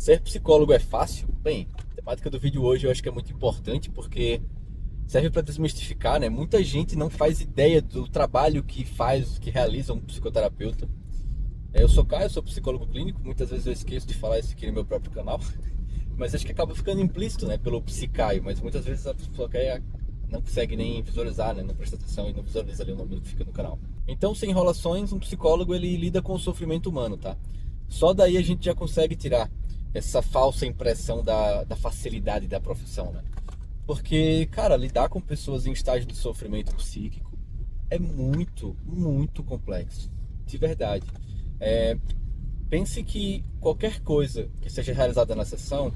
Ser psicólogo é fácil? Bem, a temática do vídeo hoje eu acho que é muito importante porque serve para desmistificar, né? Muita gente não faz ideia do trabalho que realiza um psicoterapeuta. Eu sou Caio, eu sou psicólogo clínico, muitas vezes eu esqueço de falar isso aqui no meu próprio canal, mas acho que acaba ficando implícito, né, pelo psicaio, mas muitas vezes a pessoa não consegue nem visualizar, né, não presta atenção e não visualiza ali o nome que fica no canal. Então, sem enrolações, um psicólogo ele lida com o sofrimento humano, tá? Só daí a gente já consegue tirar essa falsa impressão da facilidade da profissão, né? Porque, cara, lidar com pessoas em estágio de sofrimento psíquico é muito, muito complexo. De verdade. É, pense que qualquer coisa que seja realizada na sessão,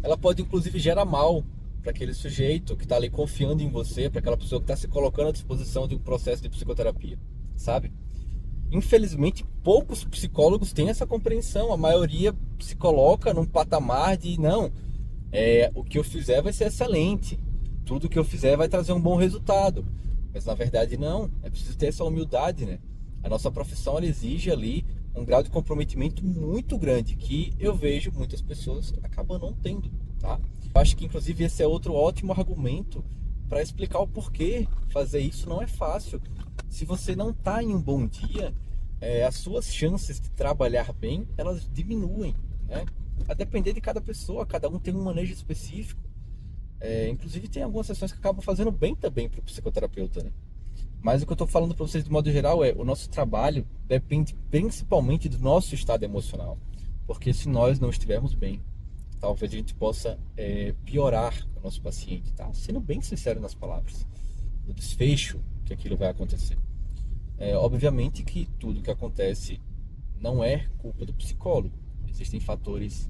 ela pode inclusive gerar mal para aquele sujeito que está ali confiando em você, para aquela pessoa que está se colocando à disposição de um processo de psicoterapia, sabe? Infelizmente, poucos psicólogos têm essa compreensão. A maioria se coloca num patamar de não, o que eu fizer vai ser excelente, tudo que eu fizer vai trazer um bom resultado. Mas na verdade não, é preciso ter essa humildade, né? A nossa profissão ela exige ali um grau de comprometimento muito grande que eu vejo muitas pessoas acabam não tendo, tá? Eu acho que inclusive esse é outro ótimo argumento para explicar o porquê fazer isso não é fácil. Se você não está em um bom dia, as suas chances de trabalhar bem, elas diminuem, né? A depender de cada pessoa, cada um tem um manejo específico. Inclusive tem algumas sessões que acabam fazendo bem também para o psicoterapeuta, né? Mas o que eu estou falando para vocês de modo geral o nosso trabalho depende principalmente do nosso estado emocional. Porque se nós não estivermos bem, talvez a gente possa piorar o nosso paciente, tá? Sendo bem sincero nas palavras, no desfecho que aquilo vai acontecer. Obviamente que tudo que acontece não é culpa do psicólogo. Existem fatores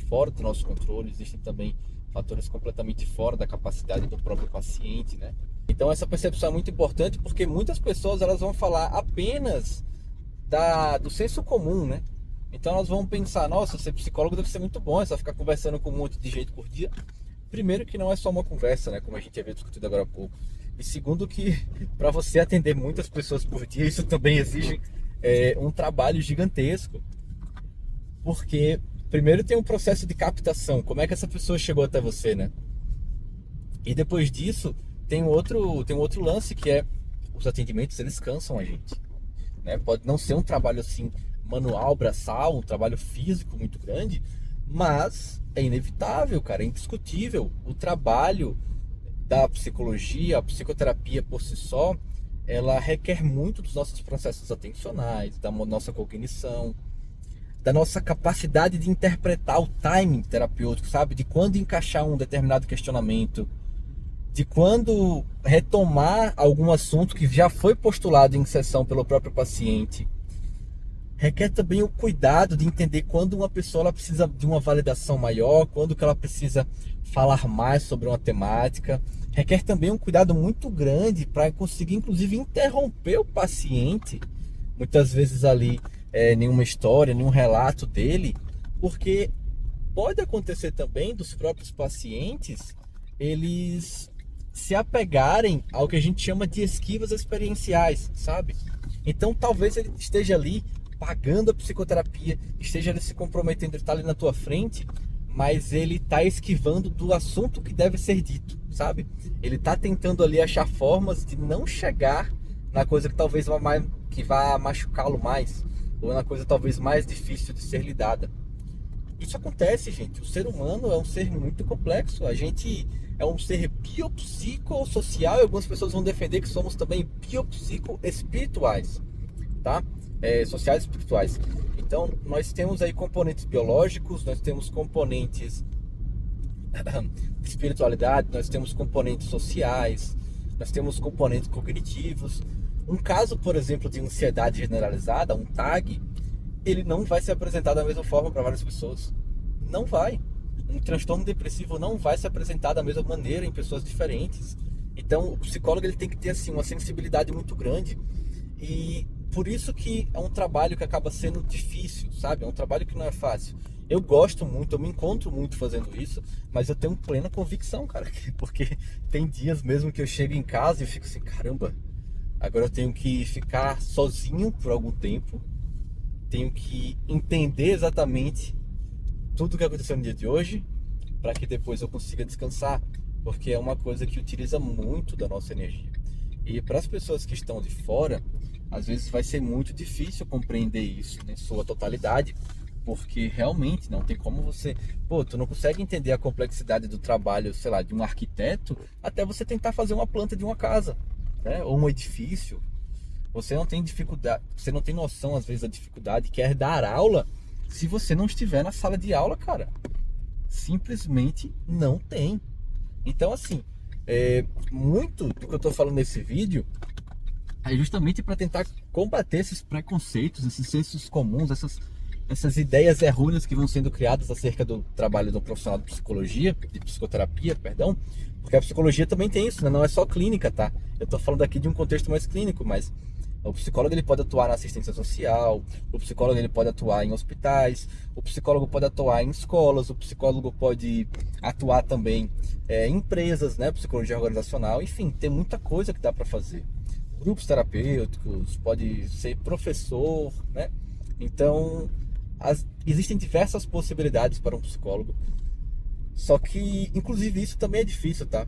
fora do nosso controle, existem também fatores completamente fora da capacidade do próprio paciente, né? Então essa percepção é muito importante porque muitas pessoas elas vão falar apenas do senso comum, né? Então elas vão pensar, nossa, ser psicólogo deve ser muito bom, é só ficar conversando com um monte de gente por dia. Primeiro que não é só uma conversa, né? Como a gente havia discutido agora há pouco. E segundo que para você atender muitas pessoas por dia, isso também exige um trabalho gigantesco. Porque primeiro tem um processo de captação, como é que essa pessoa chegou até você, né? E depois disso tem um outro lance que é os atendimentos eles cansam a gente, né? Pode não ser um trabalho assim manual, braçal, um trabalho físico muito grande, mas é inevitável, cara, é indiscutível. O trabalho da psicologia, a psicoterapia por si só, ela requer muito dos nossos processos atencionais, da nossa cognição, da nossa capacidade de interpretar o timing terapêutico, sabe? De quando encaixar um determinado questionamento, de quando retomar algum assunto que já foi postulado em sessão pelo próprio paciente. Requer também o cuidado de entender quando uma pessoa ela precisa de uma validação maior, quando que ela precisa falar mais sobre uma temática. Requer também um cuidado muito grande para conseguir, inclusive, interromper o paciente, muitas vezes ali, nenhuma história, nenhum relato dele, porque pode acontecer também dos próprios pacientes eles se apegarem ao que a gente chama de esquivas experienciais, sabe? Então talvez ele esteja ali pagando a psicoterapia, esteja ali se comprometendo, ele está ali na tua frente, mas ele está esquivando do assunto que deve ser dito, sabe? Ele está tentando ali achar formas de não chegar na coisa que talvez vá machucá-lo mais, ou na coisa talvez mais difícil de ser lidada. Isso acontece, gente. O ser humano é um ser muito complexo. A gente é um ser biopsicossocial e algumas pessoas vão defender que somos também biopsicoespirituais, tá? Sociais e espirituais. Então, nós temos aí componentes biológicos, nós temos componentes de espiritualidade, nós temos componentes sociais, nós temos componentes cognitivos. Um caso, por exemplo, de ansiedade generalizada, um TAG, ele não vai se apresentar da mesma forma para várias pessoas. Não vai. Um transtorno depressivo não vai se apresentar da mesma maneira em pessoas diferentes. Então, o psicólogo ele tem que ter assim uma sensibilidade muito grande. E por isso que é um trabalho que acaba sendo difícil, sabe? É um trabalho que não é fácil. Eu gosto muito, eu me encontro muito fazendo isso, mas eu tenho plena convicção, cara, porque tem dias mesmo que eu chego em casa e eu fico assim, caramba, agora eu tenho que ficar sozinho por algum tempo, tenho que entender exatamente tudo que aconteceu no dia de hoje para que depois eu consiga descansar, porque é uma coisa que utiliza muito da nossa energia. E para as pessoas que estão de fora, às vezes vai ser muito difícil compreender isso em sua totalidade, porque realmente não tem como você... Pô, tu não consegue entender a complexidade do trabalho, sei lá, de um arquiteto, até você tentar fazer uma planta de uma casa, né? Ou um edifício. Você não tem dificuldade, você não tem noção, às vezes, da dificuldade que é dar aula se você não estiver na sala de aula, cara. Simplesmente não tem. Então, assim, muito do que eu tô falando nesse vídeo é justamente para tentar combater esses preconceitos, esses sensos comuns, essas ideias errôneas que vão sendo criadas acerca do trabalho do profissional de psicologia, de psicoterapia, perdão, porque a psicologia também tem isso, né? Não é só clínica, tá? Eu tô falando aqui de um contexto mais clínico, mas o psicólogo ele pode atuar na assistência social, o psicólogo ele pode atuar em hospitais, o psicólogo pode atuar em escolas, o psicólogo pode atuar também em empresas, né? Psicologia organizacional, enfim, tem muita coisa que dá para fazer. Grupos terapêuticos, pode ser professor, né? Então, existem diversas possibilidades para um psicólogo. Só que, inclusive, isso também é difícil, tá?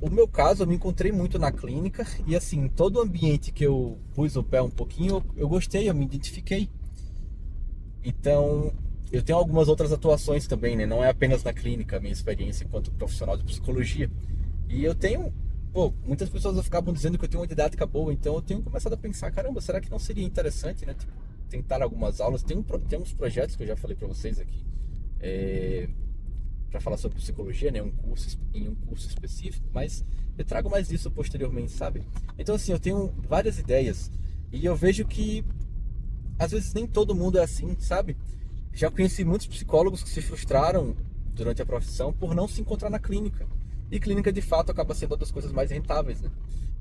No meu caso, eu me encontrei muito na clínica e, assim, todo o ambiente que eu pus o pé um pouquinho, eu gostei, eu me identifiquei. Então, eu tenho algumas outras atuações também, né? Não é apenas na clínica a minha experiência enquanto profissional de psicologia. E eu tenho... Pô, muitas pessoas acabam dizendo que eu tenho uma didática boa, então eu tenho começado a pensar, caramba, será que não seria interessante, né? Tipo, tentar algumas aulas. Tem uns projetos que eu já falei para vocês aqui, para falar sobre psicologia, né? Em um curso específico, mas eu trago mais isso posteriormente, sabe? Então, assim, eu tenho várias ideias e eu vejo que às vezes nem todo mundo é assim, sabe? Já conheci muitos psicólogos que se frustraram durante a profissão por não se encontrar na clínica. E clínica, de fato, acaba sendo uma das coisas mais rentáveis, né?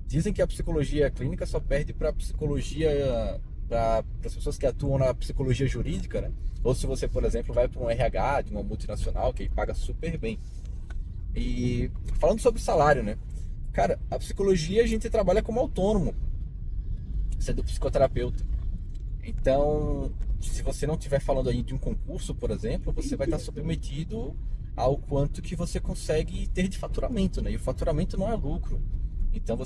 Dizem que a psicologia clínica só perde para a psicologia, para as pessoas que atuam na psicologia jurídica, né? Ou se você, por exemplo, vai para um RH de uma multinacional, que aí paga super bem. E falando sobre salário, né? Cara, a psicologia a gente trabalha como autônomo, sendo psicoterapeuta. Então, se você não estiver falando aí de um concurso, por exemplo, você vai estar submetido ao quanto que você consegue ter de faturamento, né? E o faturamento não é lucro. Então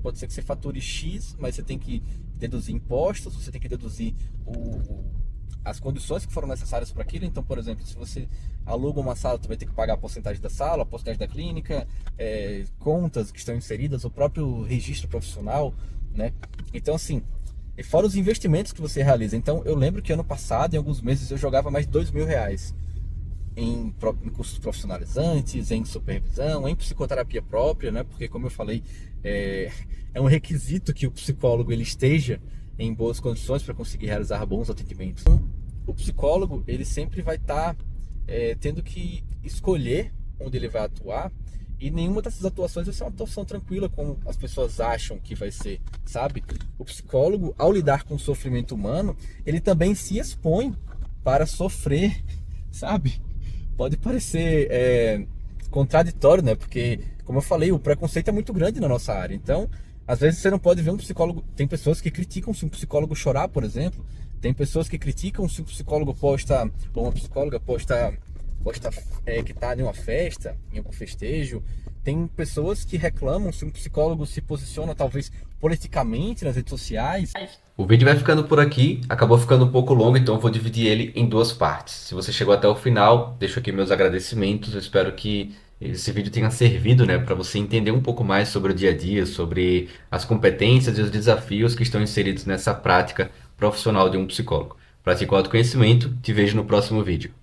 pode ser que você fature X, mas você tem que deduzir impostos, você tem que deduzir as condições que foram necessárias para aquilo. Então, por exemplo, se você aluga uma sala, você vai ter que pagar a porcentagem da sala, a porcentagem da clínica, contas que estão inseridas, o próprio registro profissional, né? Então, assim, e fora os investimentos que você realiza. Então, eu lembro que ano passado, em alguns meses, eu jogava mais de R$ 2.000 em cursos profissionalizantes, em supervisão, em psicoterapia própria, né? Porque, como eu falei, é um requisito que o psicólogo ele esteja em boas condições para conseguir realizar bons atendimentos. Então, o psicólogo ele sempre vai estar tendo que escolher onde ele vai atuar, e nenhuma dessas atuações vai ser uma atuação tranquila como as pessoas acham que vai ser, sabe? O psicólogo, ao lidar com o sofrimento humano, ele também se expõe para sofrer, sabe? Pode parecer contraditório, né? Porque, como eu falei, o preconceito é muito grande na nossa área. Então, às vezes você não pode ver um psicólogo... Tem pessoas que criticam se um psicólogo chorar, por exemplo. Tem pessoas que criticam se um psicólogo posta... Ou uma psicóloga posta que está em uma festa, em algum festejo. Tem pessoas que reclamam se um psicólogo se posiciona, talvez, politicamente nas redes sociais. O vídeo vai ficando por aqui, acabou ficando um pouco longo, então eu vou dividir ele em duas partes. Se você chegou até o final, deixo aqui meus agradecimentos. Eu espero que esse vídeo tenha servido, né, para você entender um pouco mais sobre o dia a dia, sobre as competências e os desafios que estão inseridos nessa prática profissional de um psicólogo. Pratique o autoconhecimento, te vejo no próximo vídeo.